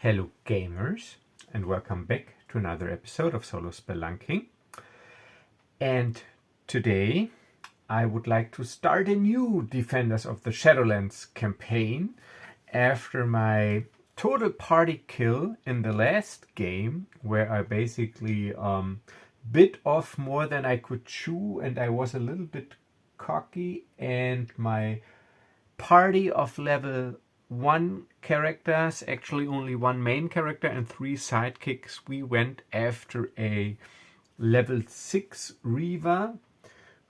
Hello gamers, and welcome back to another episode of Solo Spelunking. And today I would like to start a new Defenders of the Shadowlands campaign after my total party kill in the last game, where I basically bit off more than I could chew, and I was a little bit cocky, and my party of level 1 characters, actually only one main character and 3 sidekicks, we went after a level 6 Reaver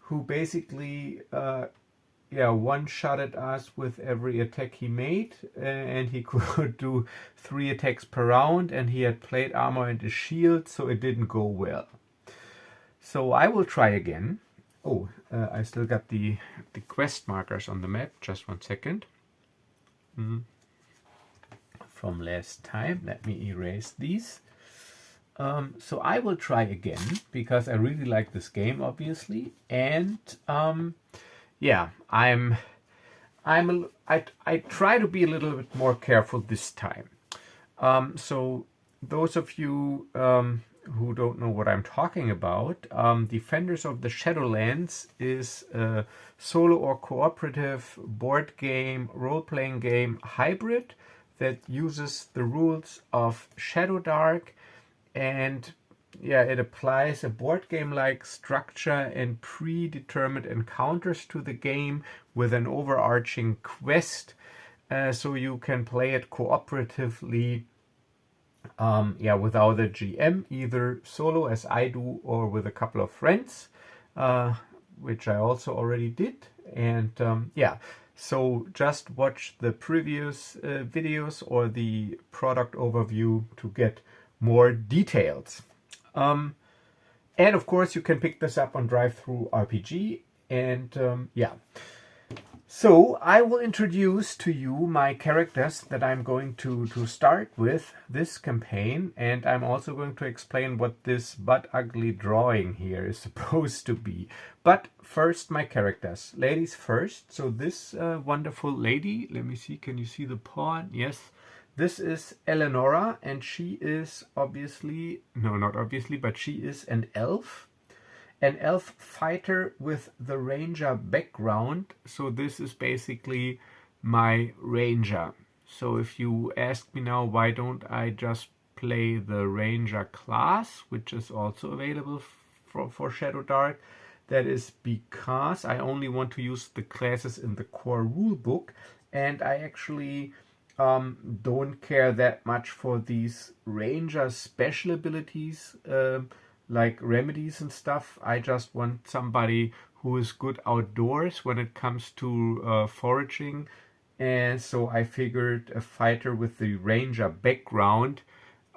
who basically one-shotted us with every attack he made, and he could do 3 attacks per round, and he had plate armor and a shield, so it didn't go well. So I will try again. I still got the quest markers on the map. Just one second. From last time, let me erase these. So I will try again because I really like this game, obviously, and I try to be a little bit more careful this time. So those of you who don't know what I'm talking about, Defenders of the Shadowlands is a solo or cooperative board game, role-playing game hybrid that uses the rules of Shadowdark, and it applies a board game-like structure and predetermined encounters to the game with an overarching quest, so you can play it cooperatively without a GM, either solo as I do or with a couple of friends, which I also already did. And so just watch the previous videos or the product overview to get more details. And of course you can pick this up on Drive-Thru RPG, and So I will introduce to you my characters that I'm going to start with this campaign, and I'm also going to explain what this but ugly drawing here is supposed to be. But first, my characters. Ladies first. So this wonderful lady, let me see, can you see the paw? Yes. This is Elenora, and she is obviously, no, not obviously, but she is an elf. An elf fighter with the ranger background, so this is basically my ranger. So if you ask me now, why don't I just play the ranger class, which is also available for Shadowdark, that is because I only want to use the classes in the core rulebook, and I actually don't care that much for these ranger special abilities, like remedies and stuff. I just want somebody who is good outdoors when it comes to foraging, and so I figured a fighter with the ranger background,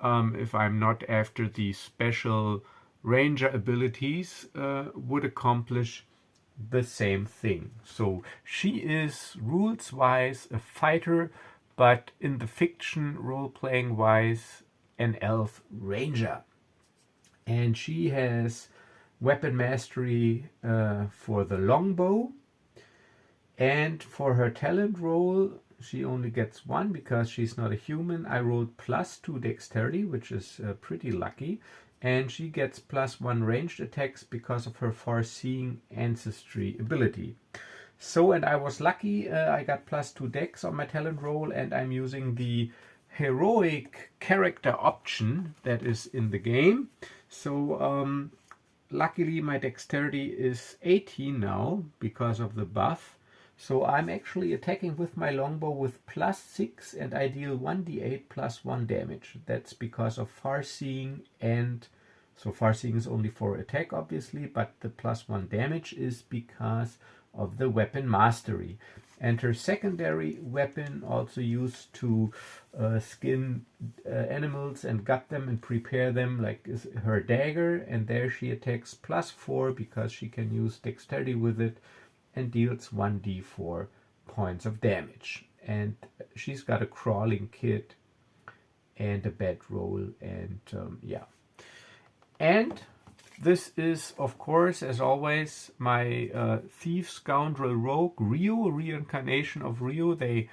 if I'm not after the special ranger abilities, would accomplish the same thing. So she is rules wise a fighter, but in the fiction role-playing wise an elf ranger. And she has weapon mastery for the longbow. And for her talent roll, she only gets 1 because she's not a human. I rolled +2 dexterity, which is pretty lucky. And she gets +1 ranged attacks because of her far-seeing ancestry ability. So, and I was lucky, I got +2 dex on my talent roll, and I'm using the heroic character option that is in the game. So luckily my dexterity is 18 now because of the buff. So I'm actually attacking with my longbow with +6, and I deal 1d8 +1 damage. That's because of far-seeing, and so far-seeing is only for attack obviously, but the +1 damage is because of the weapon mastery. And her secondary weapon, also used to skin animals and gut them and prepare them, like is her dagger, and there she attacks +4 because she can use dexterity with it, and deals 1d4 points of damage. And she's got a crawling kit and a bedroll, and And this is, of course, as always, my thief, scoundrel, rogue, Reo, reincarnation of Reo. They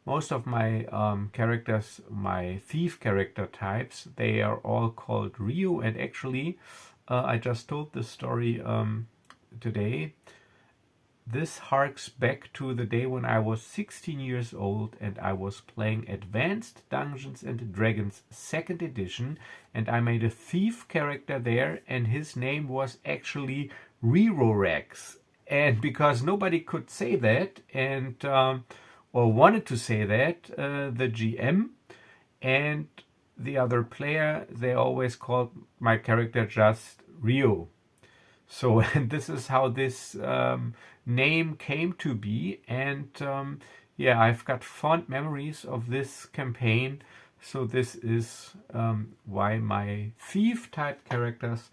most of my characters, my thief character types, they are all called Reo. And actually, I just told this story today. This harks back to the day when I was 16 years old and I was playing Advanced Dungeons and Dragons 2nd edition, and I made a thief character there, and his name was actually Rerorex. And because nobody could say that, and or wanted to say that, the GM and the other player, they always called my character just Reo. So, and this is how this name came to be. And yeah, I've got fond memories of this campaign. So this is why my thief type characters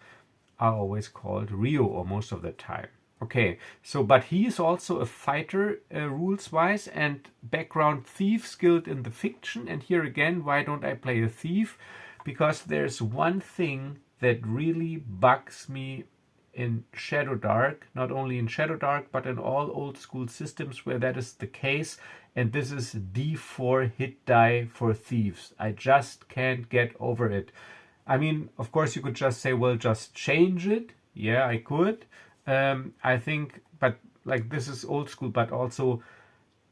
are always called Reo, or most of the time. Okay, so but he is also a fighter rules wise, and background thief skilled in the fiction. And here again, why don't I play a thief? Because there's one thing that really bugs me in Shadowdark, not only in Shadowdark, but in all old school systems where that is the case, and this is D4 hit die for thieves. I just can't get over it. I mean, of course you could just say, well, just change it. Yeah, I could. I think, but like this is old school, but also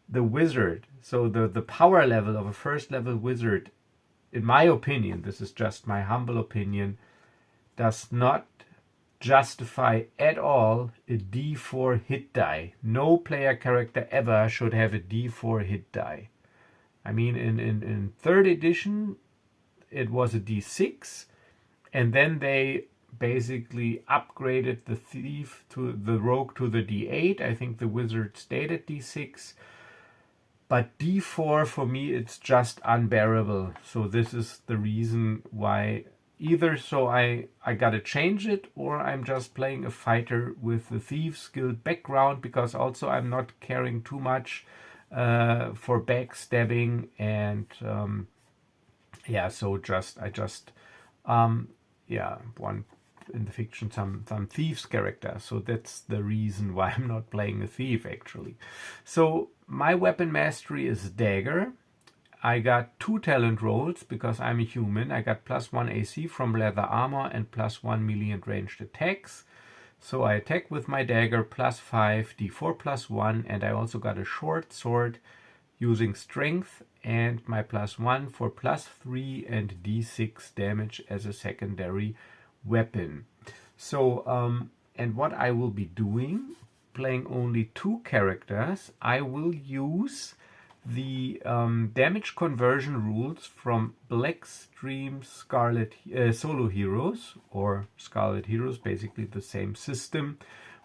the wizard. So the power level of a first level wizard, in my opinion, this is just my humble opinion, does not justify at all a D4 hit die. No player character ever should have a D4 hit die. I mean, in 3rd edition, it was a D6, and then they basically upgraded the thief to the rogue to the D8. I think the wizard stayed at D6. But D4 for me, it's just unbearable. So this is the reason why either so I gotta change it, or I'm just playing a fighter with the thief skilled background, because also I'm not caring too much for backstabbing and yeah, so I just yeah, one in the fiction some thieves character. So that's the reason why I'm not playing a thief actually. So my weapon mastery is dagger. I got 2 talent rolls because I'm a human. I got +1 AC from leather armor and +1 melee and ranged attacks. So I attack with my dagger +5, d4 +1, and I also got a short sword using strength and my +1 for +3 and d6 damage as a secondary weapon. So, and what I will be doing, playing only 2 characters, I will use the damage conversion rules from Blackstream Scarlet Solo Heroes, or Scarlet Heroes, basically the same system,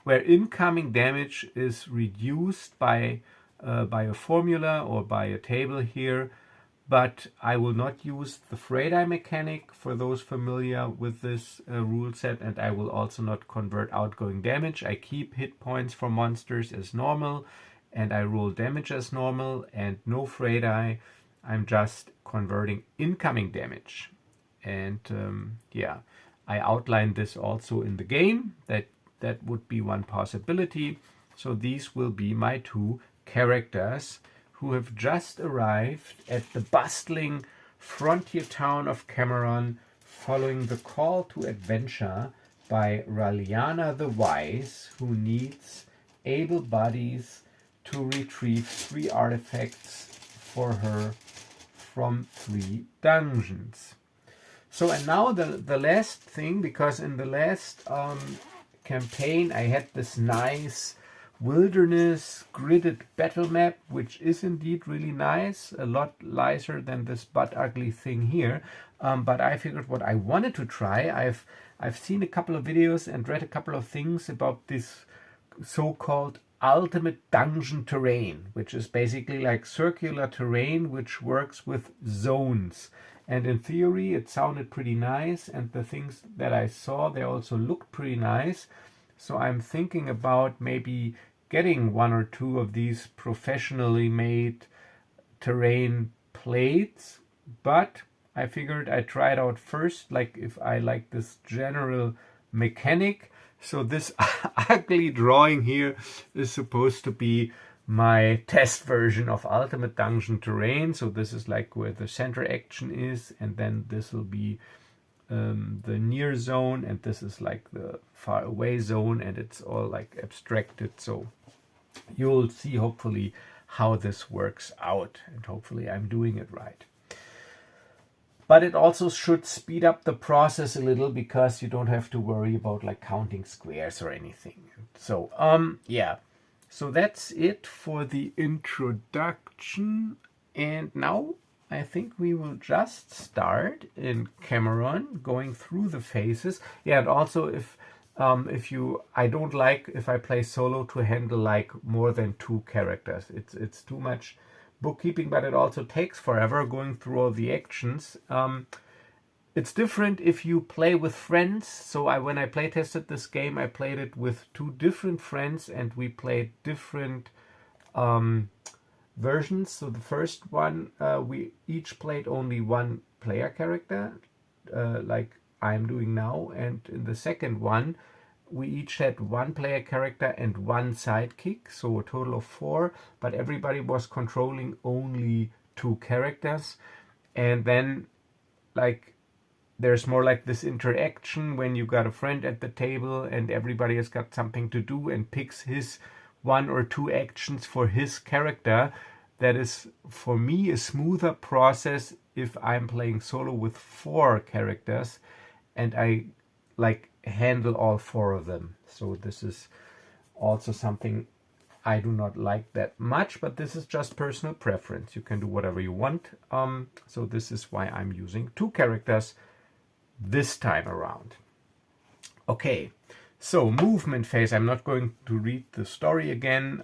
where incoming damage is reduced by a formula or by a table here. But I will not use the fray die mechanic for those familiar with this rule set, and I will also not convert outgoing damage. I keep hit points for monsters as normal, and I roll damage as normal, and no fray die. I'm just converting incoming damage. And yeah, I outlined this also in the game, that would be one possibility. So these will be my 2 characters who have just arrived at the bustling frontier town of Kamaron following the call to adventure by Raliana the Wise, who needs able bodies to retrieve 3 artifacts for her from 3 dungeons. So, and now the last thing, because in the last campaign I had this nice wilderness gridded battle map, which is indeed really nice, a lot nicer than this butt ugly thing here. But I figured what I wanted to try, I've seen a couple of videos and read a couple of things about this so-called ultimate dungeon terrain, which is basically like circular terrain which works with zones. And in theory it sounded pretty nice, and the things that I saw, they also looked pretty nice. So I'm thinking about maybe getting 1 or 2 of these professionally made terrain plates, but I figured I'd try it out first, like if I like this general mechanic. So this ugly drawing here is supposed to be my test version of Ultimate Dungeon Terrain. So this is like where the center action is, and then this will be the near zone, and this is like the far away zone, and it's all like abstracted. So you'll see hopefully how this works out, and hopefully I'm doing it right. But it also should speed up the process a little, because you don't have to worry about like counting squares or anything. So yeah, so that's it for the introduction, and now I think we will just start in Kamaron, going through the phases. Yeah, and also I don't like if I play solo to handle like more than 2 characters. It's too much bookkeeping, but it also takes forever going through all the actions. It's different if you play with friends. So when I play tested this game, I played it with 2 different friends, and we played different versions. So the first one, we each played only 1 player character, like I'm doing now, and in the second one we each had 1 player character and 1 sidekick, so a total of 4, but everybody was controlling only 2 characters. And then like there's more like this interaction when you got a friend at the table and everybody has got something to do and picks his 1 or 2 actions for his character. That is, for me, a smoother process if I'm playing solo with 4 characters and I like handle all 4 of them. So this is also something I do not like that much, but this is just personal preference. You can do whatever you want. So this is why I'm using 2 characters this time around. Okay, so movement phase. I'm not going to read the story again.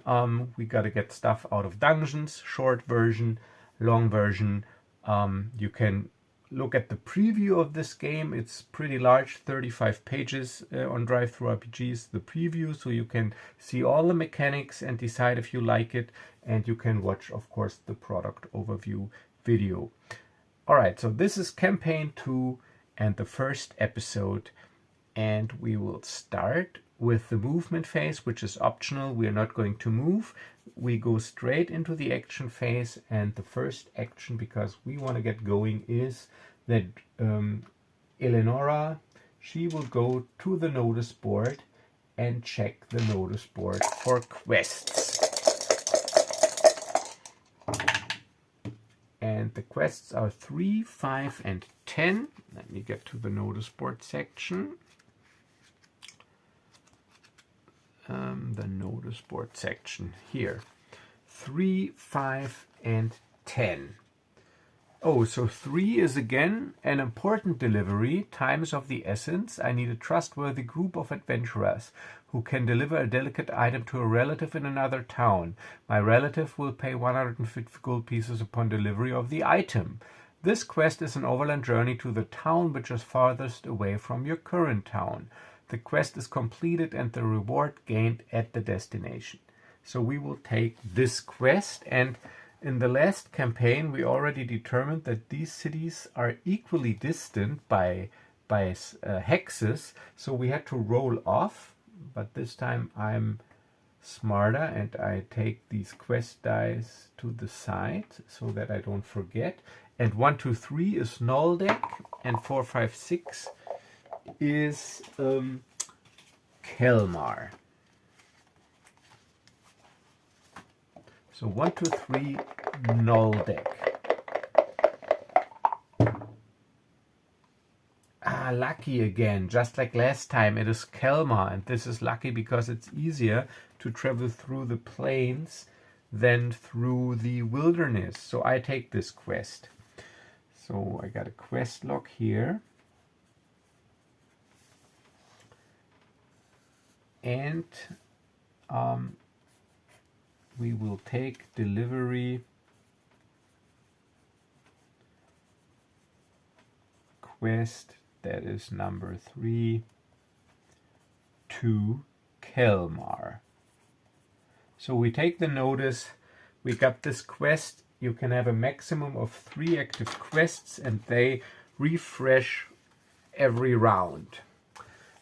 We got to get stuff out of dungeons. Short version, long version. You can look at the preview of this game. It's pretty large, 35 pages on Drive-Thru-RPGs, the preview, so you can see all the mechanics and decide if you like it, and you can watch, of course, the product overview video. Alright, so this is campaign 2 and the first episode, and we will start with the movement phase, which is optional. We are not going to move. We go straight into the action phase, and the first action, because we want to get going, is that Elenora, she will go to the notice board and check the notice board for quests. And the quests are 3, 5, and 10. Let me get to the notice board section. The notice board section here. 3, 5, and 10. Oh, so 3 is again an important delivery. Time is of the essence. I need a trustworthy group of adventurers who can deliver a delicate item to a relative in another town. My relative will pay 150 gold pieces upon delivery of the item. This quest is an overland journey to the town which is farthest away from your current town. The quest is completed and the reward gained at the destination. So we will take this quest, and in the last campaign we already determined that these cities are equally distant by hexes, so we had to roll off, but this time I'm smarter and I take these quest dice to the side so that I don't forget. And 1, 2, 3 is null deck, and 4, 5, 6 is Kelmar. So 1, 2, 3 null deck. Lucky again, just like last time. It is Kelmar, and this is lucky because it's easier to travel through the plains than through the wilderness. So I take this quest. So I got a quest log here. And we will take delivery quest, that is number 3, to Kelmar. So we take the notice, we got this quest. You can have a maximum of 3 active quests and they refresh every round.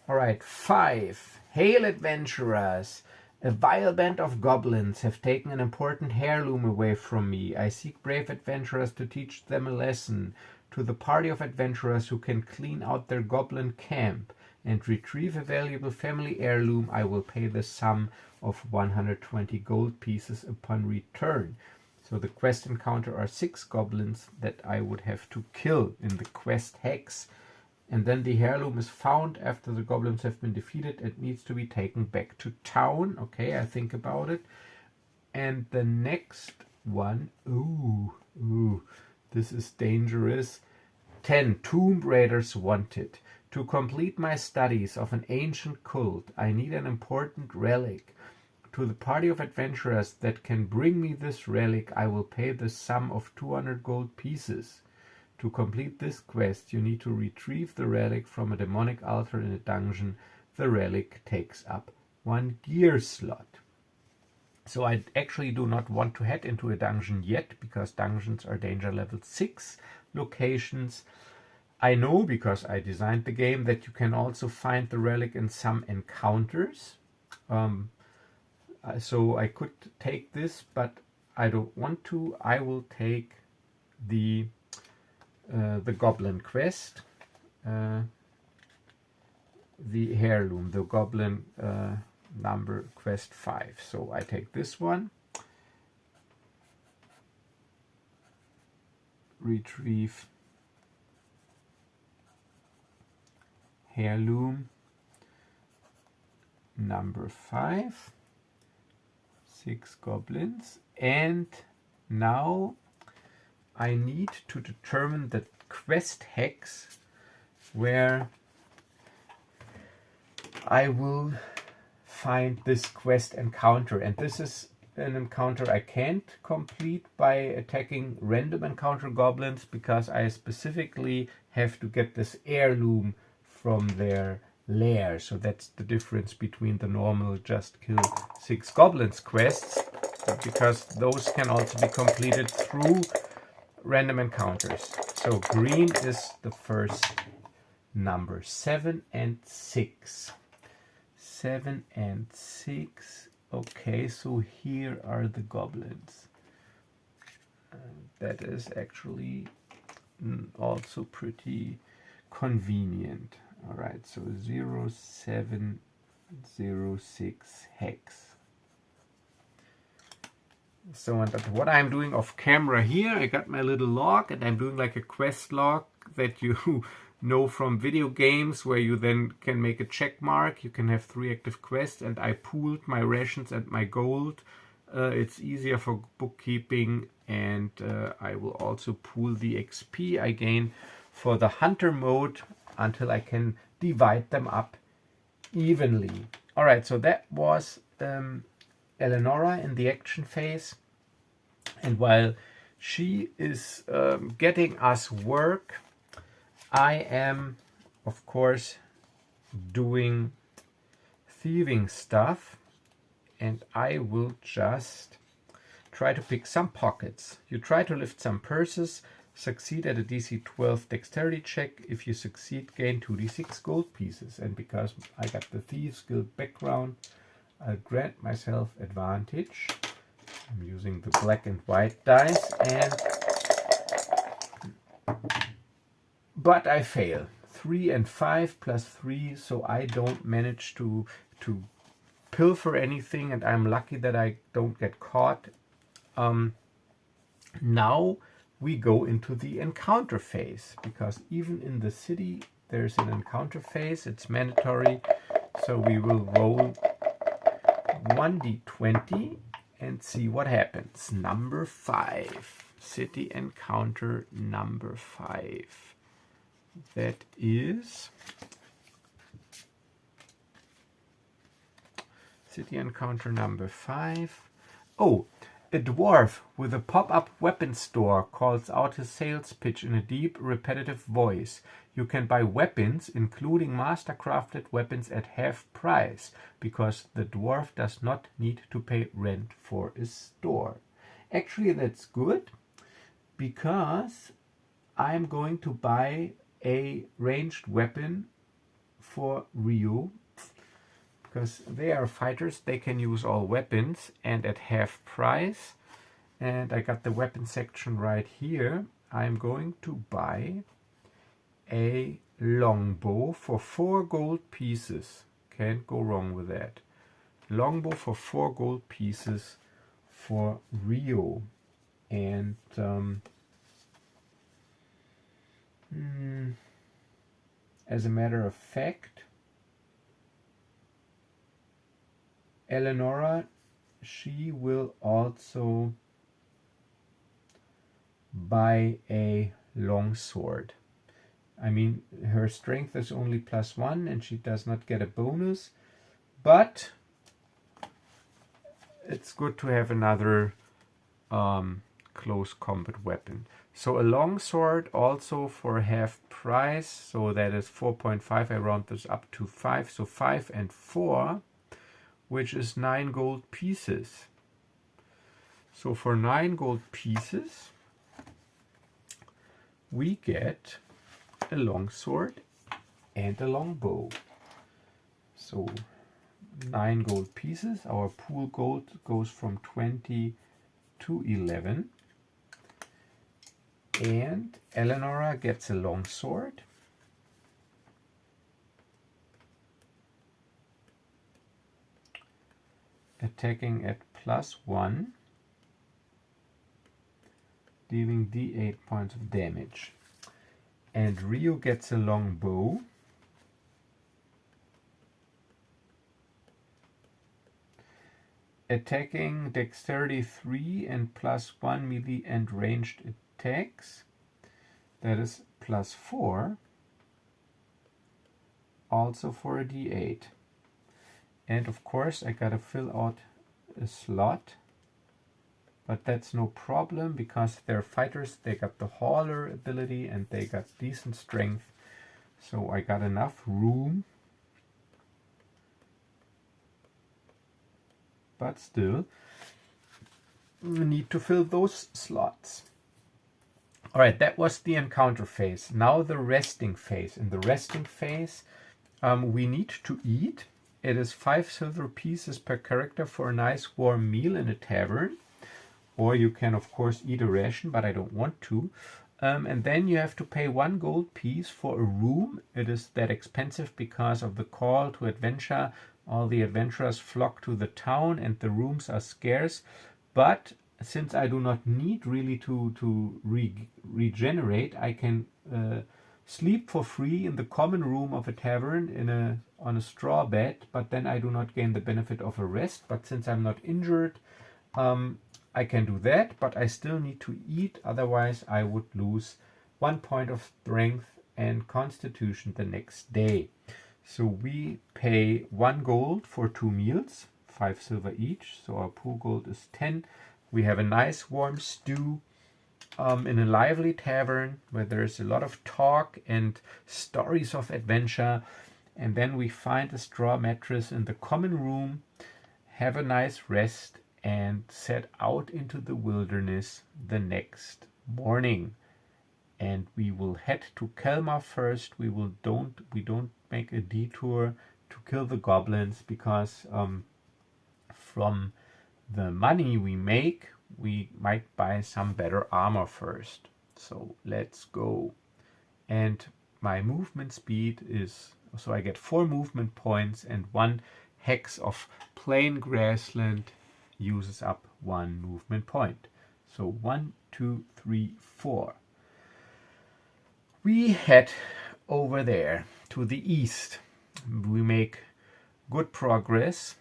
Alright, 5. Hail adventurers! A vile band of goblins have taken an important heirloom away from me. I seek brave adventurers to teach them a lesson. To the party of adventurers who can clean out their goblin camp and retrieve a valuable family heirloom, I will pay the sum of 120 gold pieces upon return. So the quest encounter are 6 goblins that I would have to kill in the quest hex. And then the heirloom is found after the goblins have been defeated. It needs to be taken back to town. Okay, I think about it. And the next one, this is dangerous. 10 Tomb Raiders wanted. To complete my studies of an ancient cult, I need an important relic. To the party of adventurers that can bring me this relic, I will pay the sum of 200 gold pieces. To complete this quest, you need to retrieve the relic from a demonic altar in a dungeon. The relic takes up 1 gear slot. So I actually do not want to head into a dungeon yet, because dungeons are danger level 6 locations. I know, because I designed the game, that you can also find the relic in some encounters. So I could take this, but I don't want to. I will take the goblin quest, the heirloom, the goblin number quest 5. So I take this one, retrieve heirloom number 5, 6 goblins, and now I need to determine the quest hex where I will find this quest encounter. And this is an encounter I can't complete by attacking random encounter goblins, because I specifically have to get this heirloom from their lair. So that's the difference between the normal just kill 6 goblins quests, because those can also be completed through random encounters. So green is the first number. 7 and 6. 7 and 6. Okay, so here are the goblins. That is actually also pretty convenient. Alright, so 0706 hex. So, and what I'm doing off camera here, I got my little log, and I'm doing like a quest log that you know from video games, where you then can make a check mark. You can have 3 active quests, and I pooled my rations and my gold. It's easier for bookkeeping, and I will also pool the XP I gain for the hunter mode until I can divide them up evenly. Alright, so that was Elenora in the action phase, and while she is getting us work, I am of course doing thieving stuff, and I will just try to pick some pockets. You try to lift some purses, succeed at a DC 12 dexterity check. If you succeed, gain 2d6 gold pieces, and because I got the Thieves Guild background, I'll grant myself advantage. I'm using the black and white dice, but I fail. 3 and 5 plus 3, so I don't manage to pilfer anything, and I'm lucky that I don't get caught. Now we go into the encounter phase, because even in the city there's an encounter phase. It's mandatory, so we will roll 1d20 and see what happens. Number 5. City encounter number 5. That is city encounter number 5. Oh, a dwarf with a pop-up weapon store calls out his sales pitch in a deep, repetitive voice. You can buy weapons, including master-crafted weapons, at half price, because the dwarf does not need to pay rent for a store. Actually, that's good, because I'm going to buy a ranged weapon for Reo, because they are fighters. They can use all weapons and at half price. And I got the weapon section right here. I'm going to buy a longbow for 4 gold pieces. Can't go wrong with that. Longbow for 4 gold pieces for Reo. And as a matter of fact, Elenora, she will also buy a longsword. I mean, her strength is only +1 and she does not get a bonus, but it's good to have another close combat weapon. So a longsword also for half price, so that is 4.5. I round this up to 5, so 5 and 4, which is 9 gold pieces. So for 9 gold pieces, we get a longsword and a longbow. So 9 gold pieces. Our pool gold goes from 20 to 11. And Elenora gets a longsword. Attacking at +1. Dealing d8 points of damage. And Reo gets a longbow. Attacking dexterity 3 and +1 melee and ranged attacks. That is +4. Also for a d8. And of course I gotta fill out a slot. But that's no problem because they're fighters. They got the hauler ability and they got decent strength. So I got enough room. But still, I need to fill those slots. Alright, that was the encounter phase. Now the resting phase. In the resting phase, we need to eat. It is 5 silver pieces per character for a nice warm meal in a tavern. Or you can, of course, eat a ration, but I don't want to. And then you have to pay 1 gold piece for a room. It is that expensive because of the call to adventure. All the adventurers flock to the town and the rooms are scarce. But since I do not need really to regenerate, I can sleep for free in the common room of a tavern on a straw bed. But then I do not gain the benefit of a rest. But since I'm not injured, I can do that, but I still need to eat, otherwise I would lose 1 point of strength and constitution the next day. So we pay 1 gold for 2 meals, 5 silver each, so our pool gold is 10. We have a nice warm stew in a lively tavern where there's a lot of talk and stories of adventure, and then we find a straw mattress in the common room, have a nice rest, and set out into the wilderness the next morning. And we will head to Kelmar first. We don't make a detour to kill the goblins because from the money we make, we might buy some better armor first. So let's go. And my movement speed is, so I get 4 movement points and 1 hex of plain grassland uses up 1 movement point. So 1, 2, 3, 4. We head over there to the east. We make good progress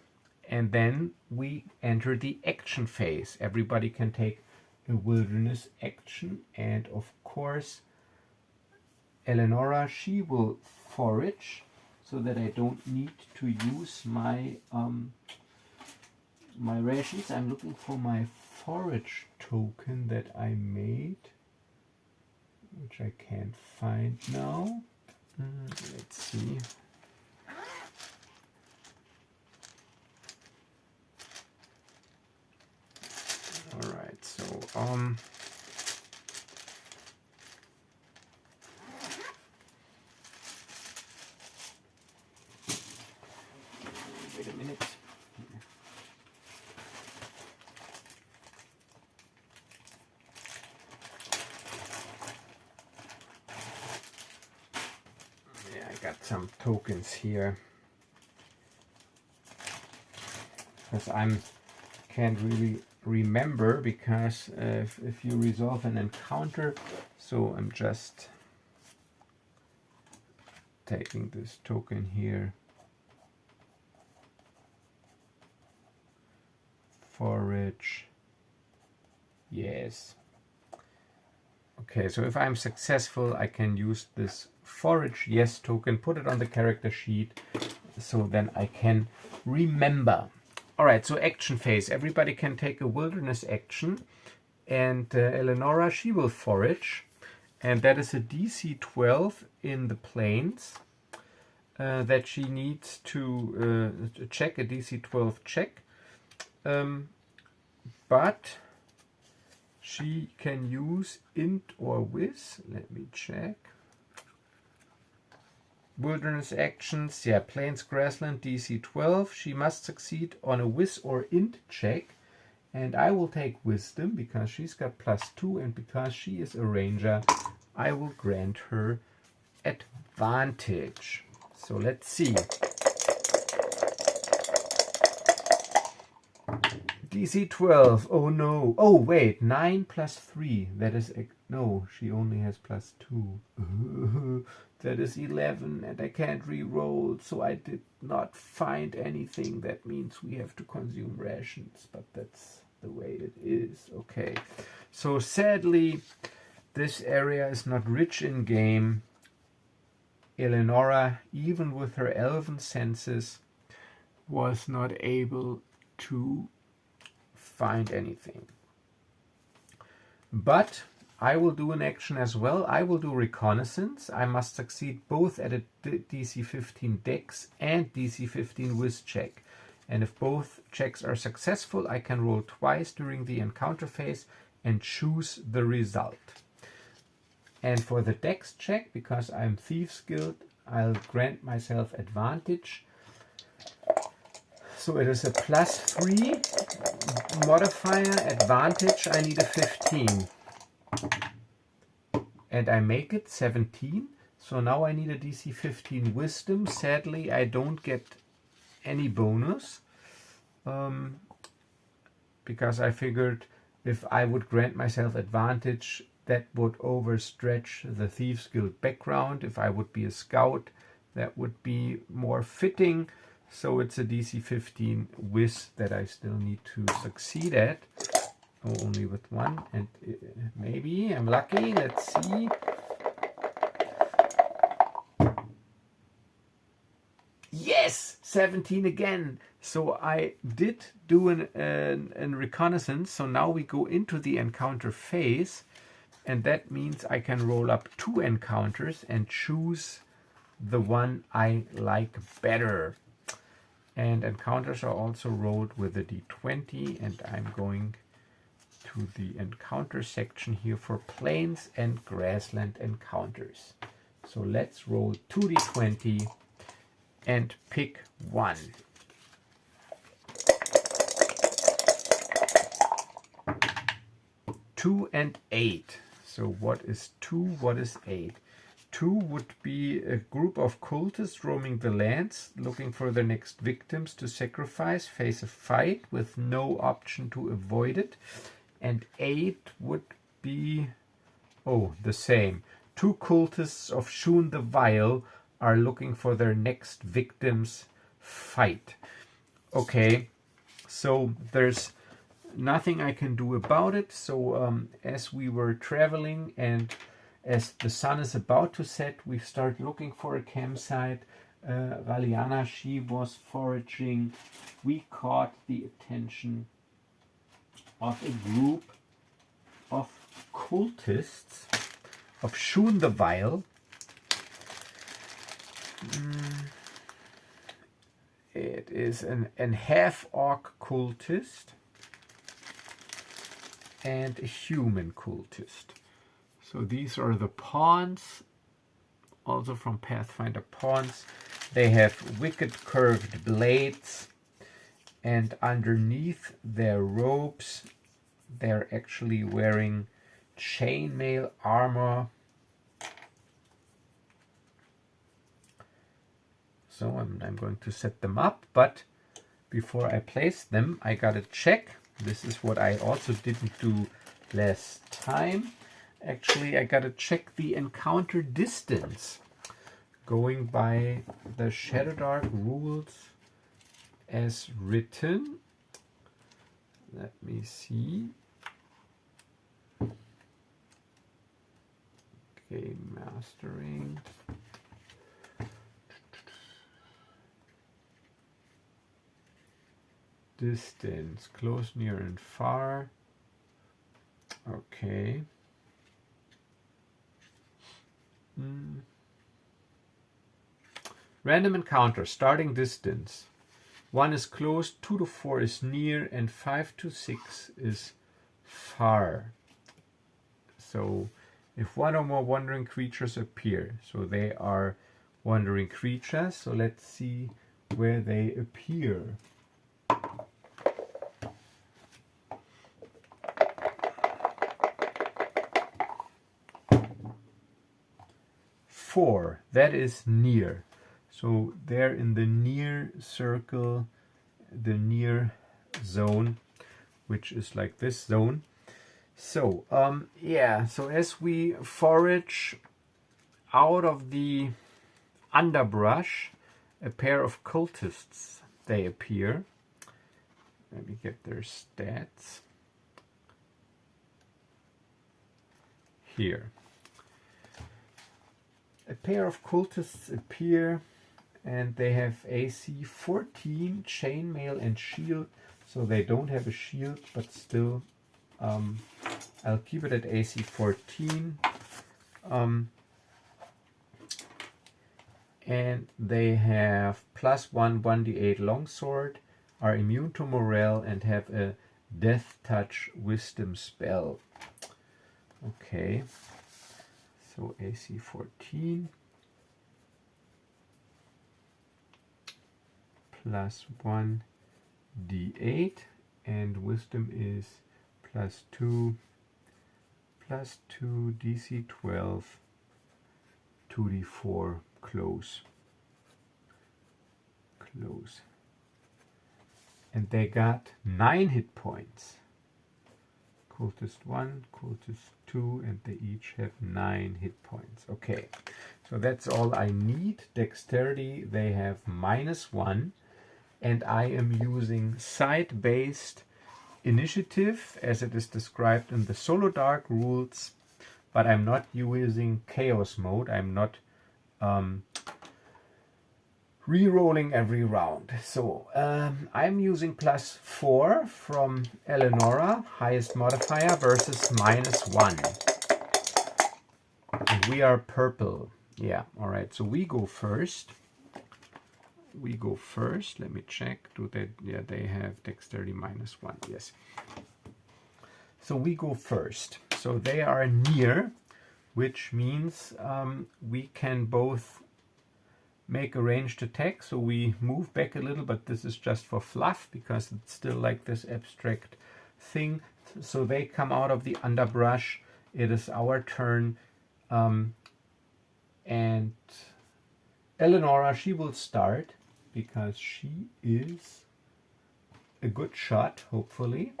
and then we enter the action phase. Everybody can take a wilderness action, and of course Elenora, she will forage so that I don't need to use my my rations. I'm looking for my forage token that I made, which I can't find now. Let's see. Alright, so wait a got some tokens here. Because can't really remember, because if you resolve an encounter, so I'm just taking this token here. Forage. Yes. Okay, so if I'm successful, I can use this forage yes token, put it on the character sheet, so then I can remember. All right, so action phase. Everybody can take a wilderness action, and Elenora, she will forage, and that is a DC 12 in the plains that she needs to check, a DC 12 check. But she can use int or whiz. Let me check. Wilderness actions, yeah, plains, grassland, DC 12. She must succeed on a whiz or int check. And I will take wisdom because she's got +2, and because she is a ranger, I will grant her advantage. So let's see. DC 12. Oh no. Oh wait, 9 + 3. That is no. She only has +2. That is 11, and I can't re-roll, so I did not find anything. That means we have to consume rations, but that's the way it is. Okay. So sadly, this area is not rich in game. Elenora, even with her elven senses, was not able to find anything. But I will do an action as well. I will do reconnaissance. I must succeed both at a DC 15 Dex and DC 15 Whiz check. And if both checks are successful, I can roll twice during the encounter phase and choose the result. And for the Dex check, because I'm Thieves Guild, I'll grant myself advantage. So it is a +3 modifier advantage. I need a 15. And I make it 17. So now I need a DC 15 wisdom. Sadly, I don't get any bonus. Because I figured if I would grant myself advantage, that would overstretch the Thieves Guild background. If I would be a scout, that would be more fitting. So it's a DC 15 whiz that I still need to succeed at. Oh, only with one, and maybe I'm lucky. Let's see. Yes, 17 again. So I did do an reconnaissance. So now we go into the encounter phase, and that means I can roll up 2 encounters and choose the one I like better. And encounters are also rolled with a d20, and I'm going to the encounter section here for plains and grassland encounters. So let's roll 2d20 and pick one. 2 and 8. So what is 2? What is 8? 2 would be a group of cultists roaming the lands, looking for their next victims to sacrifice, face a fight with no option to avoid it. And 8 would be, the same. 2 cultists of Shun the Vile are looking for their next victims, fight. Okay, so there's nothing I can do about it. So as we were traveling and as the sun is about to set, we start looking for a campsite. Raliana, she was foraging. We caught the attention of a group of cultists of Shun the Vile. It is an half-orc cultist and a human cultist. So these are the pawns, also from Pathfinder Pawns. They have wicked curved blades, and underneath their robes, they're actually wearing chainmail armor. So I'm going to set them up, but before I place them, I gotta check. This is what I also didn't do last time. Actually, I gotta check the encounter distance. Going by the Shadowdark rules as written. Let me see. Okay, mastering. Distance, close, near, and far. Okay. Random encounter, starting distance. 1 is close, 2 to 4 is near, and 5 to 6 is far. So if one or more wandering creatures appear, so they are wandering creatures, so let's see where they appear. Four, that is near. So they're in the near circle, the near zone, which is like this zone. So, yeah, so as we forage out of the underbrush, a pair of cultists, they appear. Let me get their stats. Here. A pair of cultists appear, and they have AC 14, chainmail, and shield. So they don't have a shield, but still, I'll keep it at AC 14. And they have +1, 1d8 longsword, are immune to morale, and have a death touch wisdom spell. Okay. So AC 14 +1 d8, and wisdom is +2 DC 12 2d4 close. And they got 9 hit points. Cultist 1, Cultist 2, and they each have 9 hit points. Okay, so that's all I need. Dexterity, they have -1, and I am using side-based initiative as it is described in the Shadowdark rules, but I'm not using chaos mode. I'm not re-rolling every round. So I'm using +4 from Elenora, highest modifier, versus -1. And we are purple. Yeah, all right. So we go first. Let me check. Do they? Yeah, they have dexterity -1. Yes. So we go first. So they are near, which means we can both make a ranged attack. So we move back a little, but this is just for fluff because it's still like this abstract thing. So they come out of the underbrush. It is our turn. And Elenora, she will start because she is a good shot, hopefully.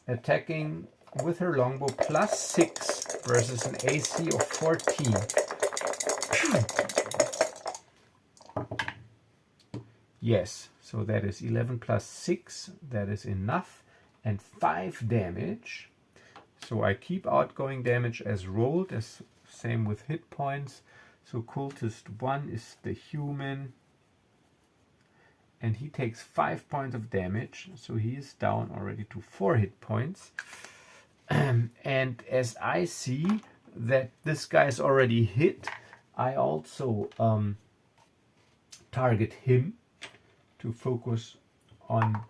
Attacking with her longbow +6 versus an AC of 14. Yes, so that is 11 + 6, that is enough, and 5 damage. So I keep outgoing damage as rolled, as same with hit points. So Cultist 1 is the human, and he takes 5 points of damage, so he is down already to 4 hit points. And as I see that this guy is already hit, I also target him to focus on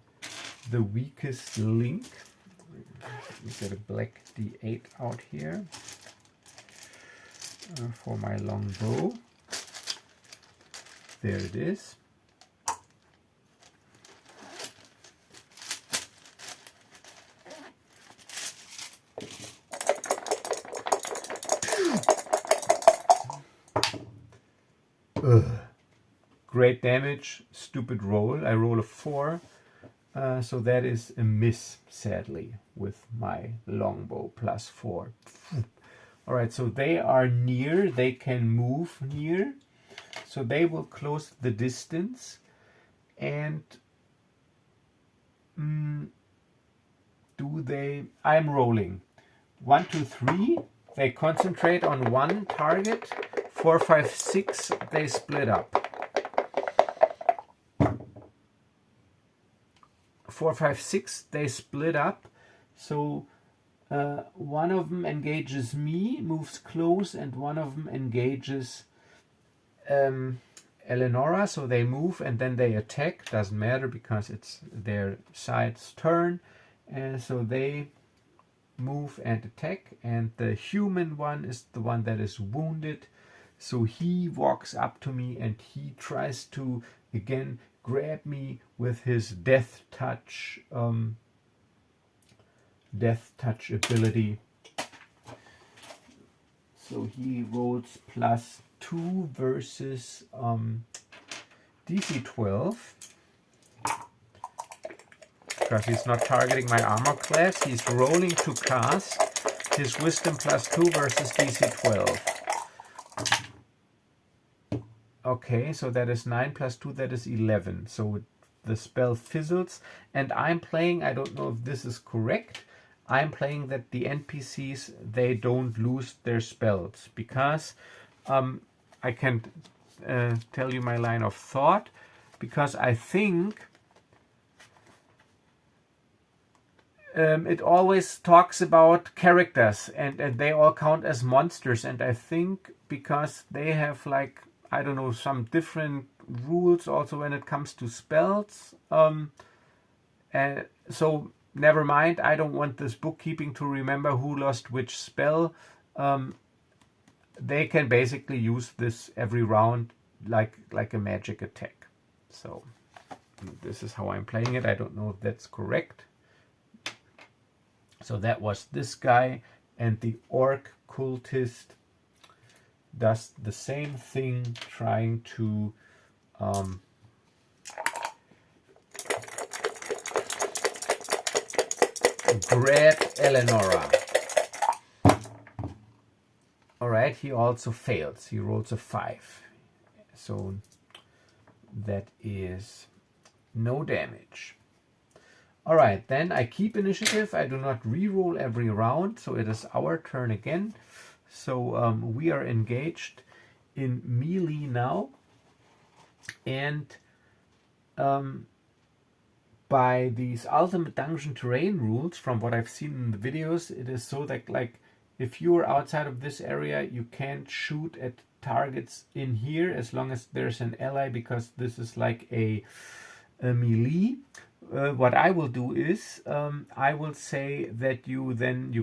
the weakest link. Let me get a black d8 out here for my longbow. There it is. great damage, stupid roll. I roll a 4. So that is a miss, sadly, with my longbow plus 4. All right, so they are near. They can move near. So they will close the distance. And do they... I'm rolling. 1, 2, 3. They concentrate on one target. 4, 5, 6. They split up. 4, 5, 6, they split up. So one of them engages me, moves close, and one of them engages Elenora. So they move and then they attack. Doesn't matter because it's their side's turn. And so they move and attack. And the human one is the one that is wounded. So he walks up to me and he tries to, again, grab me with his death touch ability. So he rolls plus 2 versus DC 12. Because he's not targeting my armor class, he's rolling to cast his wisdom plus 2 versus DC 12. Okay, so that is 9 plus 2, that is 11. So the spell fizzles. And I'm playing, I don't know if this is correct, I'm playing that the NPCs, they don't lose their spells. Because I can tell you my line of thought. Because I think it always talks about characters. And they all count as monsters. And I think because they have like... I don't know, some different rules also when it comes to spells. And so never mind, I don't want this bookkeeping to remember who lost which spell. They can basically use this every round like a magic attack. So this is how I'm playing it. I don't know if that's correct. So that was this guy, and the orc cultist does the same thing, trying to grab Elenora. Alright, he also fails. He rolls a 5. So that is no damage. Alright, then I keep initiative. I do not re-roll every round, so it is our turn again. So we are engaged in melee now, and by these ultimate dungeon terrain rules, from what I've seen in the videos, it is so that like if you're outside of this area, you can't shoot at targets in here as long as there's an ally, because this is like a melee. What I will do is I will say that you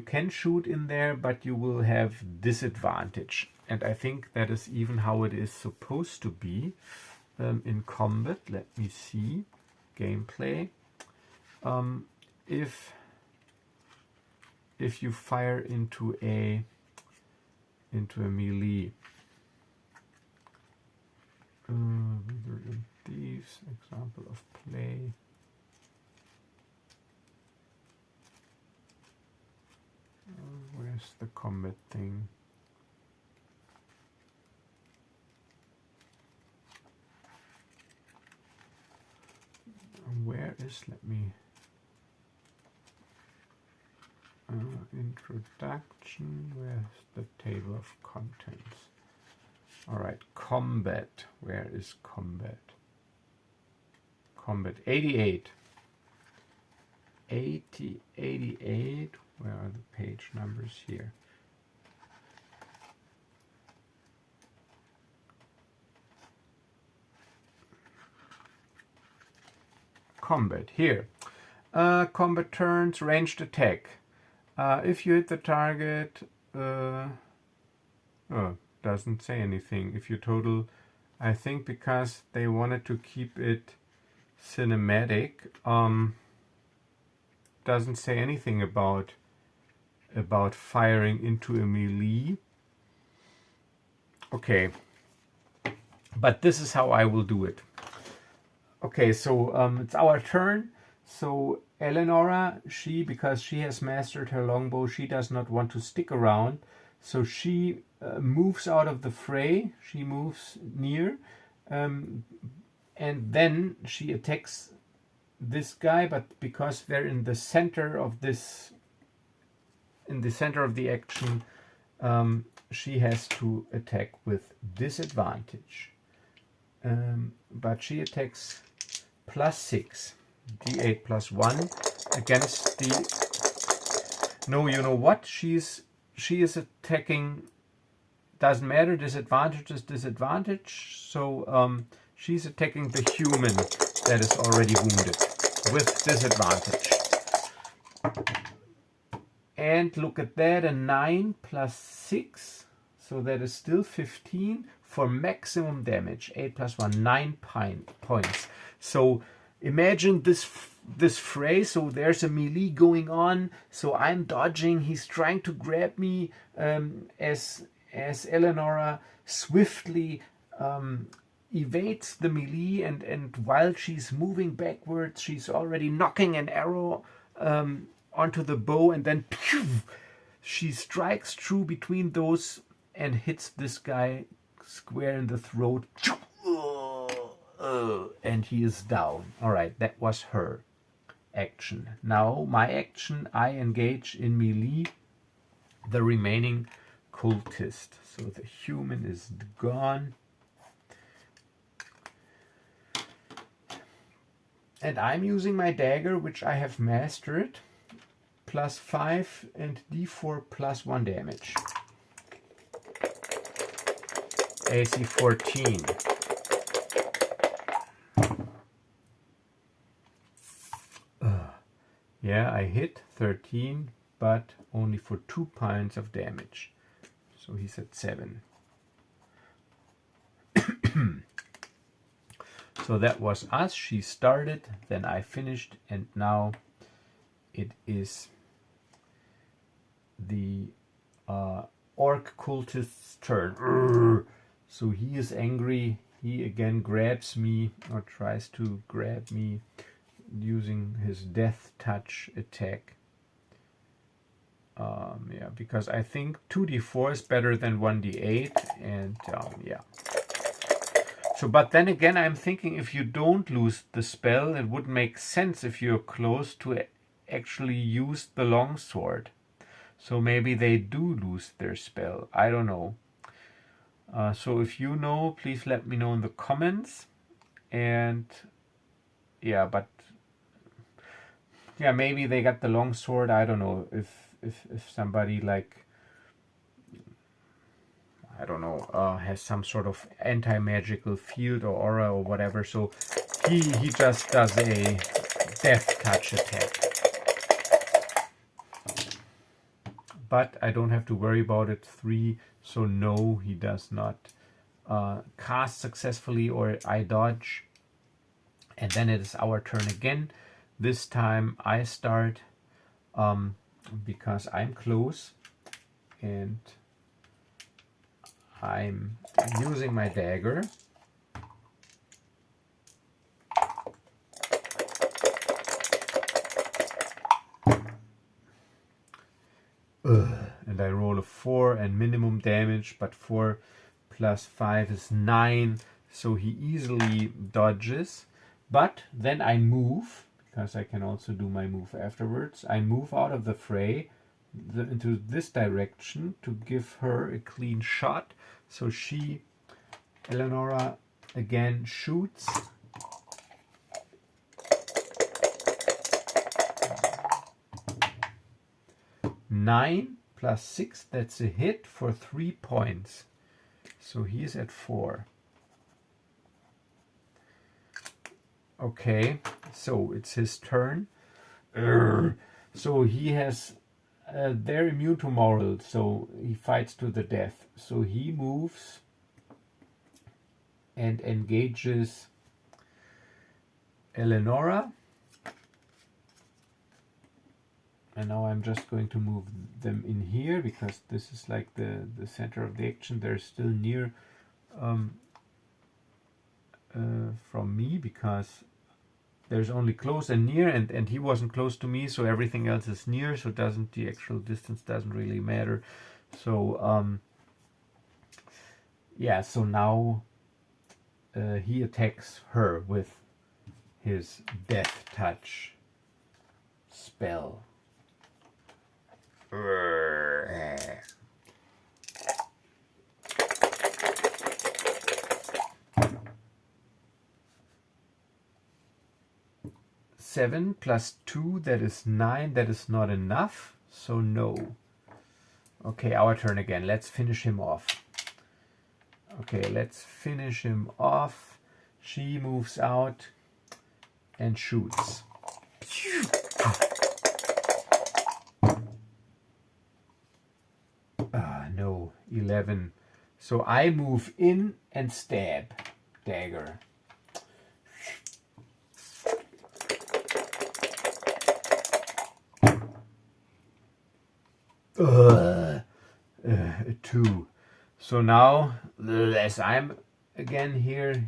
can shoot in there, but you will have disadvantage. And I think that is even how it is supposed to be in combat. Let me see. Gameplay. If you fire into a melee. Thieves, example of play. Where's the combat thing? Where is, let me, introduction, where's the table of contents? Alright, combat, where is combat? Combat, 88. 88, where are the page numbers here? Combat, here. Combat turns, ranged attack. If you hit the target, doesn't say anything. If you total, I think because they wanted to keep it cinematic, doesn't say anything about firing into a melee. Okay, But this is how I will do it. Okay, so it's our turn. So Elenora, because she has mastered her longbow, she does not want to stick around. So she moves out of the fray. She moves near, and then she attacks this guy. But because they're in the center of this, in the center of the action, she has to attack with disadvantage. But she attacks +6, d8 +1 against the. No, you know what? She is attacking. Doesn't matter. Disadvantage is disadvantage. So she's attacking the human that is already wounded with disadvantage. And look at that, a 9 +6, so that is still 15 for maximum damage. 8 +1, 9 points. So imagine this fray. So there's a melee going on. So I'm dodging. He's trying to grab me as Elenora swiftly evades the melee, and while she's moving backwards, she's already knocking an arrow onto the bow, and then pew, she strikes through between those and hits this guy square in the throat, and he is down. All right, that was her action. Now my action, I engage in melee the remaining cultist. So the human is gone, and I'm using my dagger, which I have mastered. +5 and d4 +1 damage. AC 14. Yeah, I hit 13, but only for 2 points of damage. So he's at 7. So that was us. She started, then I finished, and now it is the orc cultist's turn. So he is angry. He again grabs me, or tries to grab me, using his death touch attack. Yeah, because I think 2d4 is better than 1d8, and yeah. So, but then again, I'm thinking if you don't lose the spell, it would make sense if you're close to actually use the longsword. So maybe they do lose their spell. I don't know. So if you know, please let me know in the comments. And yeah, but yeah, maybe they got the longsword. I don't know if somebody like, I don't know, has some sort of anti-magical field or aura or whatever. So he just does a death touch attack. But I don't have to worry about it. 3, so no, he does not cast successfully, or I dodge. And then it is our turn again. This time I start because I'm close and I'm using my dagger. And I roll a 4 and minimum damage, but 4 + 5 is 9, so he easily dodges. But then I move, because I can also do my move afterwards. I move out of the fray into this direction to give her a clean shot. So she, Elenora, again shoots. Nine + 6, that's a hit for 3 points. So he's at 4. Okay, so it's his turn. So he has, they're immune to moral, so he fights to the death. So he moves and engages Elenora. And now I'm just going to move them in here, because this is like the center of the action. They're still near from me, because there's only close and near, and he wasn't close to me, so everything else is near, so the actual distance doesn't really matter. So yeah, so now he attacks her with his death touch spell. 7 plus 2, that is 9. That is not enough, so no. Okay, our turn again. Let's finish him off. Okay, let's finish him off. She moves out and shoots. No, 11. So I move in and stab. Dagger. A 2. So now, as I'm again here,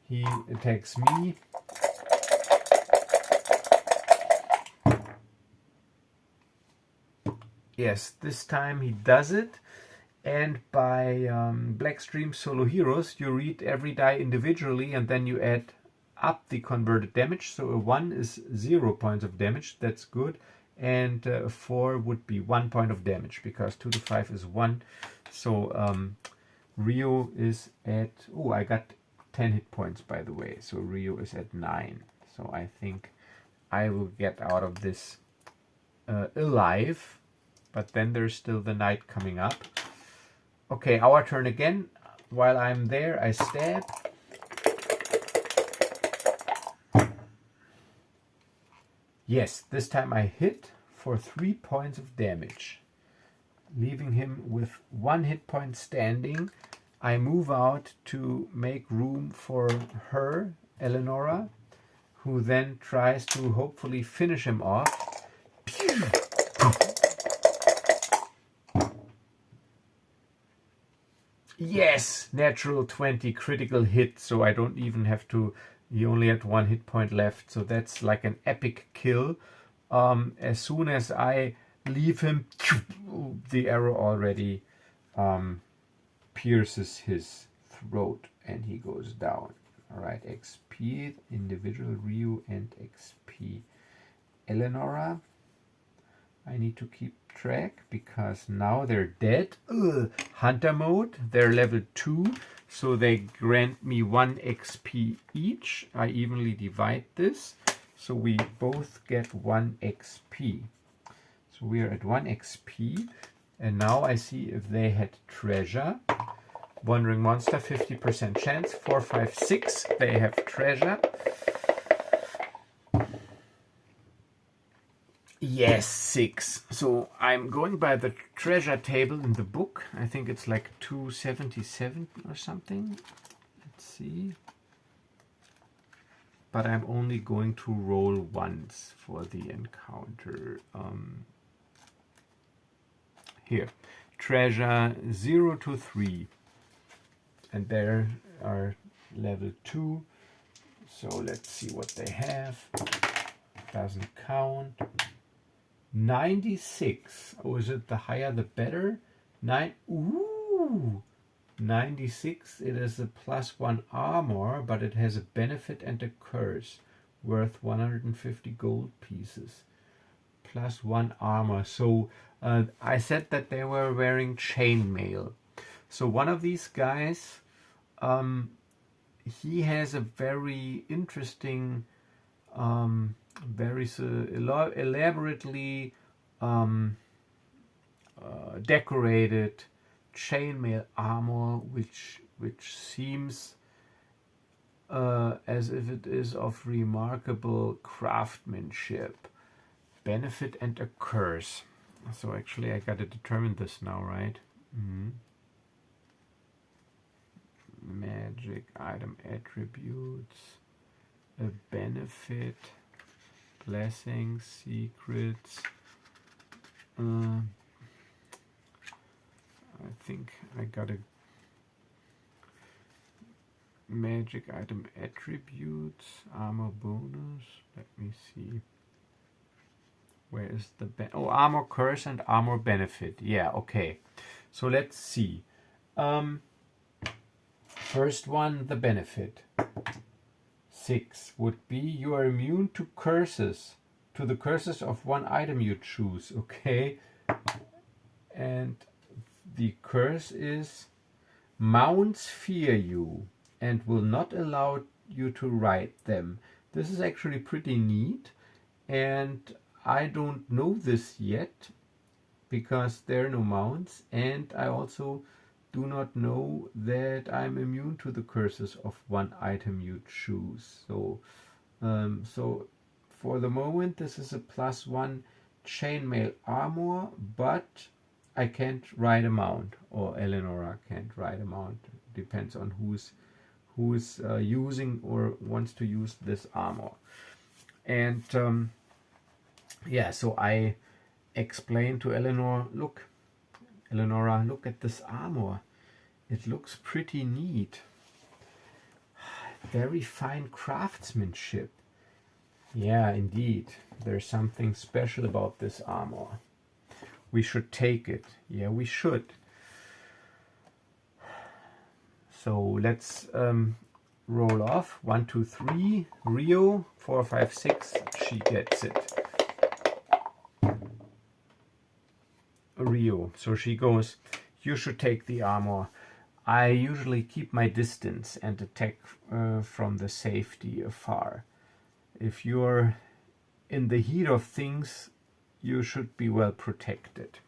he attacks me. Yes, this time he does it. And by Blackstream Solo Heroes, you read every die individually, and then you add up the converted damage. So a 1 is 0 points of damage. That's good. And a 4 would be 1 point of damage, because 2 to 5 is 1. So Reo is at... Oh, I got 10 hit points, by the way. So Reo is at 9. So I think I will get out of this alive. But then there's still the night coming up. Okay, our turn again. While I'm there, I stab. Yes, this time I hit for 3 points of damage, leaving him with 1 hit point standing. I move out to make room for her, Elenora, who then tries to hopefully finish him off. Yes, natural 20 critical hit, so I don't even have to. He only had 1 hit point left, so that's like an epic kill. As soon as I leave him, the arrow already pierces his throat and he goes down. Alright, XP, individual Reo and XP. Elenora, I need to keep track because now they're dead. Hunter mode, they're level 2, so they grant me 1 XP each. I evenly divide this, so we both get 1 XP. So we are at 1 XP, and now I see if they had treasure. Wandering monster, 50% chance. 4, 5, 6, they have treasure. Yes, 6. So I'm going by the treasure table in the book. I think it's like 277 or something. Let's see. But I'm only going to roll once for the encounter. Here. Treasure 0 to 3. And there are level 2. So let's see what they have. Doesn't count. 96. Oh, is it the higher the better? 96. It is a +1 armor, but it has a benefit and a curse worth 150 gold pieces. +1 armor. So I said that they were wearing chainmail. So one of these guys, he has a very interesting, very elaborately decorated chainmail armor, which seems as if it is of remarkable craftsmanship. Benefit and a curse. So actually I gotta determine this now, right? Magic item attributes, a benefit, blessings, secrets. I think I gotta magic item attributes, armor bonus. Let me see. Where is the armor curse and armor benefit? Yeah, okay. So let's see. First one, the benefit. 6 would be you are immune to curses, to the curses of one item you choose. Okay. And the curse is mounts fear you and will not allow you to ride them. This is actually pretty neat, and I don't know this yet because there are no mounts, and I also do not know that I'm immune to the curses of one item you choose. So for the moment this is a +1 chainmail armor, but I can't ride a mount, or Elenora can't ride a mount. Depends on who's using or wants to use this armor. And yeah, so I explained to Elenora, Elenora, look at this armor. It looks pretty neat. Very fine craftsmanship. Yeah, indeed. There's something special about this armor. We should take it. Yeah, we should. So let's roll off. 1, 2, 3. Reo. 4, 5, 6. She gets it. Reo. So she goes, you should take the armor. I usually keep my distance and attack from the safety afar. If you're in the heat of things, you should be well protected.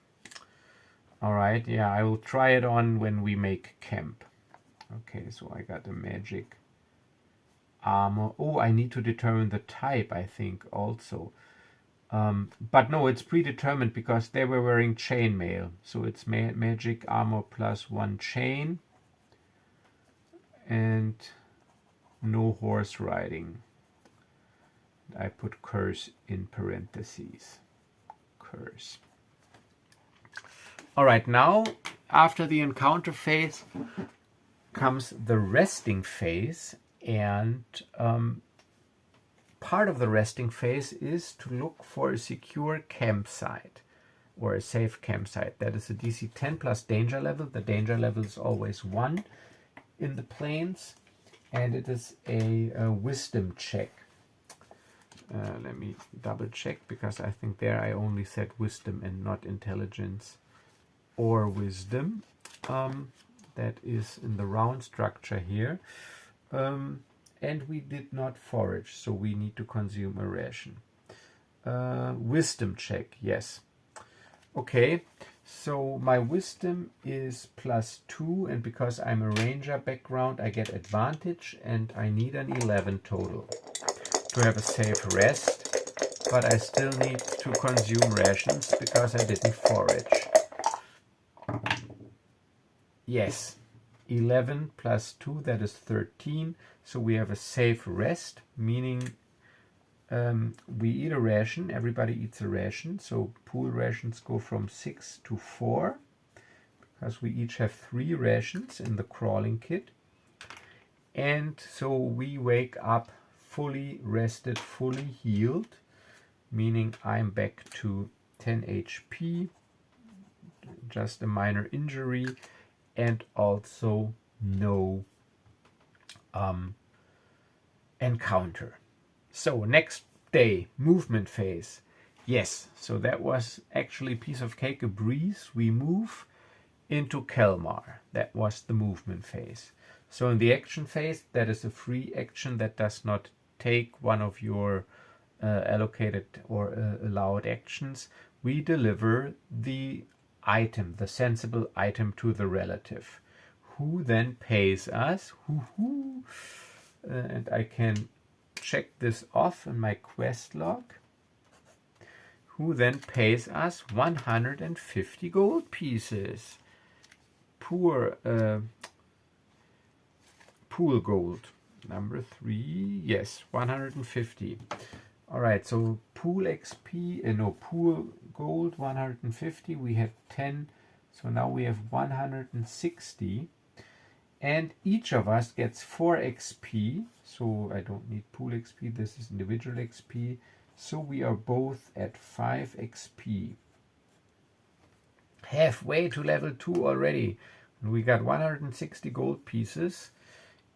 Alright, yeah, I will try it on when we make camp. Okay, so I got a magic armor. Oh, I need to determine the type, I think, also. But no, it's predetermined because they were wearing chainmail. So it's magic armor +1 chain. And no horse riding. I put curse in parentheses. Curse. Alright, now after the encounter phase comes the resting phase, and part of the resting phase is to look for a secure campsite or a safe campsite. That is a DC 10 plus danger level. The danger level is always 1 in the plains, and it is a wisdom check. Let me double check, because I think there I only said wisdom and not intelligence or wisdom. That is in the round structure here. And we did not forage, so we need to consume a ration. Wisdom check, yes. Okay, so my wisdom is +2, and because I'm a ranger background, I get advantage, and I need an 11 total to have a safe rest, but I still need to consume rations because I didn't forage. Yes, 11 plus 2, that is 13, so we have a safe rest, meaning we eat a ration, everybody eats a ration, so pool rations go from 6 to 4, because we each have 3 rations in the crawling kit, and so we wake up fully rested, fully healed, meaning I'm back to 10 HP, just a minor injury, and also no encounter. So next day, movement phase. Yes, so that was actually piece of cake, a breeze. We move into Kelmar. That was the movement phase. So in the action phase, that is a free action that does not take one of your allocated or allowed actions. We deliver the item, the sensible item, to the relative, who then pays us. And I can check this off in my quest log. Who then pays us 150 gold pieces. Poor pool gold. Number 3, yes, 150. Alright, so pool XP, pool gold 150. We had 10, so now we have 160. And each of us gets 4 XP. So I don't need pool XP. This is individual XP. So we are both at 5 XP. Halfway to level 2 already. We got 160 gold pieces.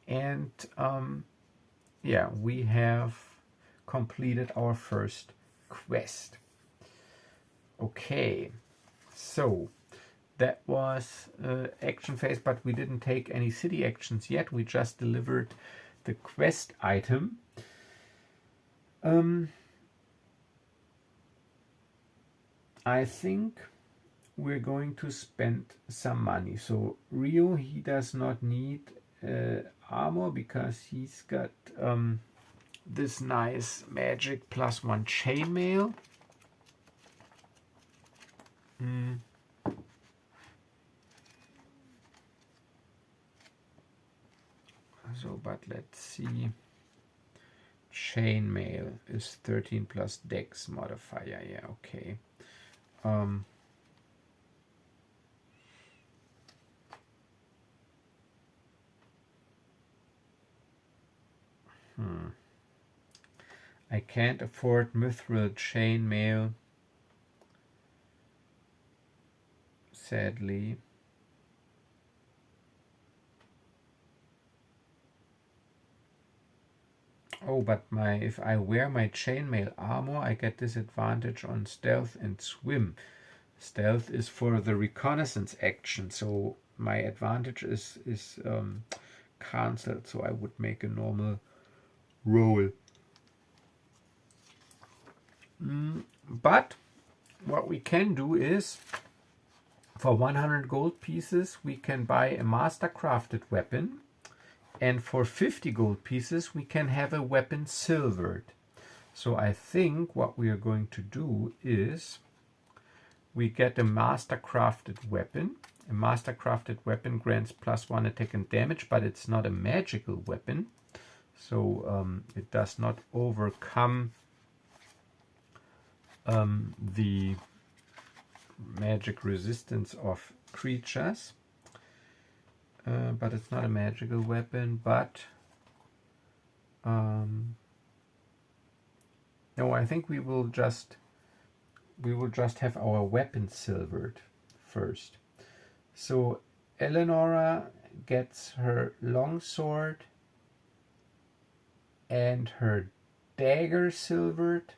And yeah, we have completed our first quest. Okay, so that was action phase, but we didn't take any city actions yet. We just delivered the quest item. I think we're going to spend some money. So Reo, he does not need armor because he's got this nice magic +1 chainmail. So, but let's see. Chainmail is 13 plus dex modifier. Yeah, okay. I can't afford mithril chainmail, sadly. Oh, but if I wear my chainmail armor, I get disadvantage on stealth and swim. Stealth is for the reconnaissance action, so my advantage is cancelled. So I would make a normal roll. But what we can do is, for 100 gold pieces, we can buy a master-crafted weapon. And for 50 gold pieces, we can have a weapon silvered. So I think what we are going to do is we get a master-crafted weapon. A master-crafted weapon grants +1 attack and damage, but it's not a magical weapon. So it does not overcome the magic resistance of creatures. But it's not a magical weapon, but no, I think we will just have our weapon silvered first. So Elenora gets her longsword and her dagger silvered,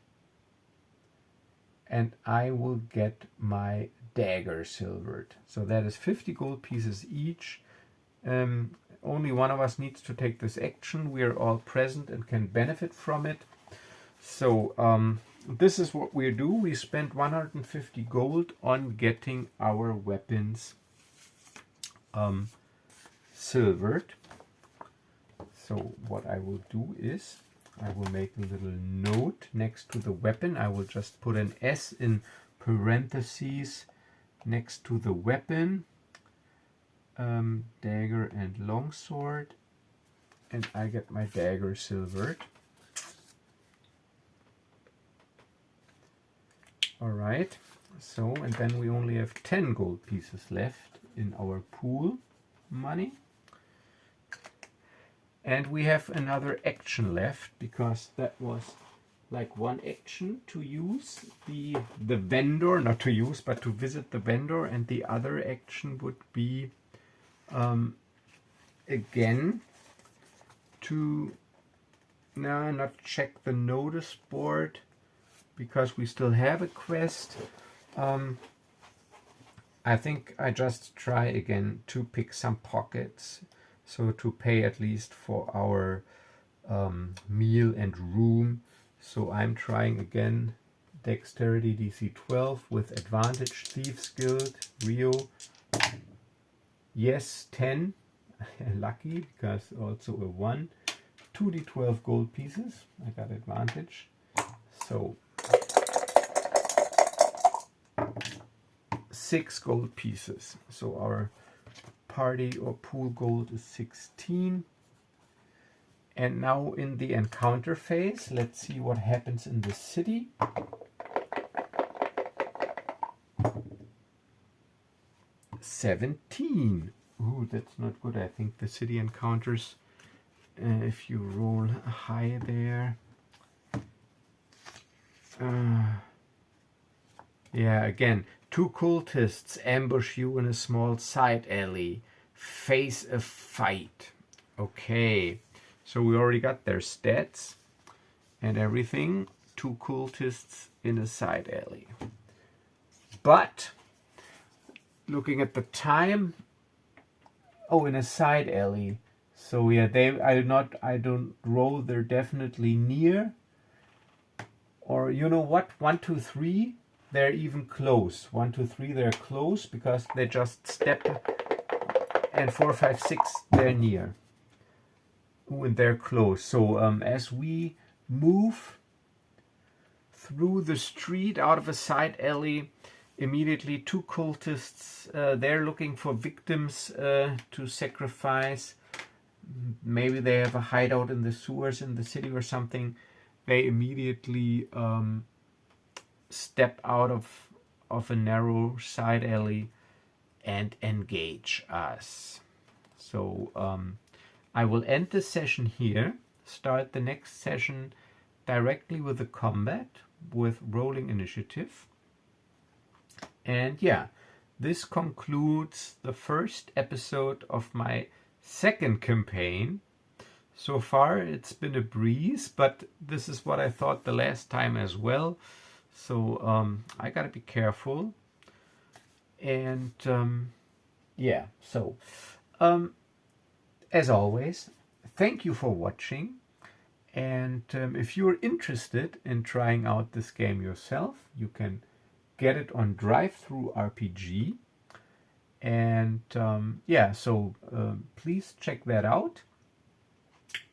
and I will get my dagger silvered. So that is 50 gold pieces each. Only one of us needs to take this action. We are all present and can benefit from it. So this is what we do. We spend 150 gold on getting our weapons silvered. So what I will do is I will make a little note next to the weapon. I will just put an S in parentheses next to the weapon. Dagger and longsword, and I get my dagger silvered. Alright, so and then we only have 10 gold pieces left in our pool money, and we have another action left because that was like one action to use the vendor, not to use but to visit the vendor, and the other action would be again to not check the notice board because we still have a quest. I think I just try again to pick some pockets, so to pay at least for our meal and room. So I'm trying again dexterity DC 12 with advantage, Thieves Guild, Reo. Yes, 10. Lucky, because also a 1. 2d12 gold pieces. I got advantage. So 6 gold pieces. So our party or pool gold is 16. And now in the encounter phase, let's see what happens in the city. $17. Ooh, that's not good. I think the city encounters, if you roll high there. Yeah, again, 2 cultists ambush you in a small side alley. Face a fight. Okay, so we already got their stats and everything. 2 cultists in a side alley. But looking at the time, oh, in a side alley. So yeah, I don't roll. They're definitely near. Or you know what? 1, 2, 3. They're even close. 1, 2, 3. They're close because they just step. And 4, 5, 6. They're near. Ooh, and they're close. So as we move through the street out of a side alley, immediately 2 cultists, they're looking for victims to sacrifice. Maybe they have a hideout in the sewers in the city or something. They immediately step out of a narrow side alley and engage us. So I will end this session here, start the next session directly with the combat, with rolling initiative. And yeah, this concludes the first episode of my second campaign. So far it's been a breeze, but this is what I thought the last time as well. So I gotta be careful. And yeah, so as always, thank you for watching. And if you're interested in trying out this game yourself, you can get it on Drive-Thru RPG. And yeah, so please check that out.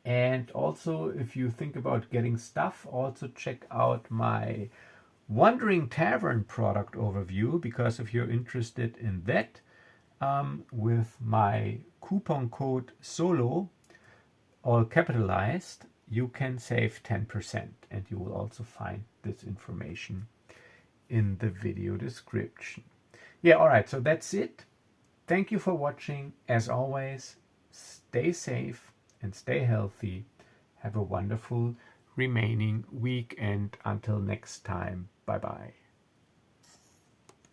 And also, if you think about getting stuff, also check out my Wandering Tavern product overview, because if you're interested in that, with my coupon code SOLO, all capitalized, you can save 10%, and you will also find this information in the video description. Yeah, alright, so that's it. Thank you for watching. As always, stay safe and stay healthy. Have a wonderful remaining week, and until next time, bye bye.